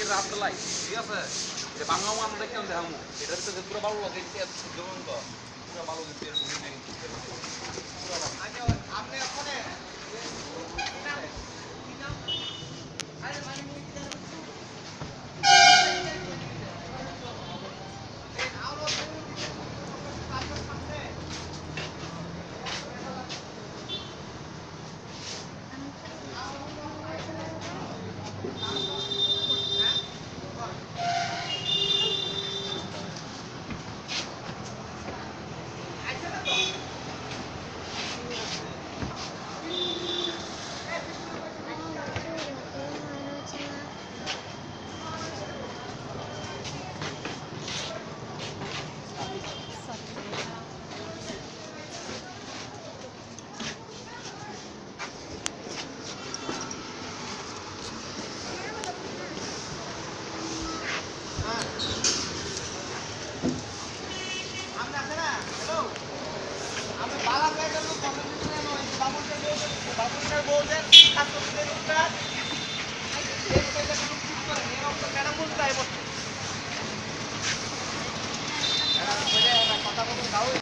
রাতবেলায় ঠিক আছে বাংলা আমরা কেন দেখাবো এটার তো পুরো ভালো লাগে যেমন তো পুরো ভালো আপনি ওখানে বাবুর বউদের ছাত্রদের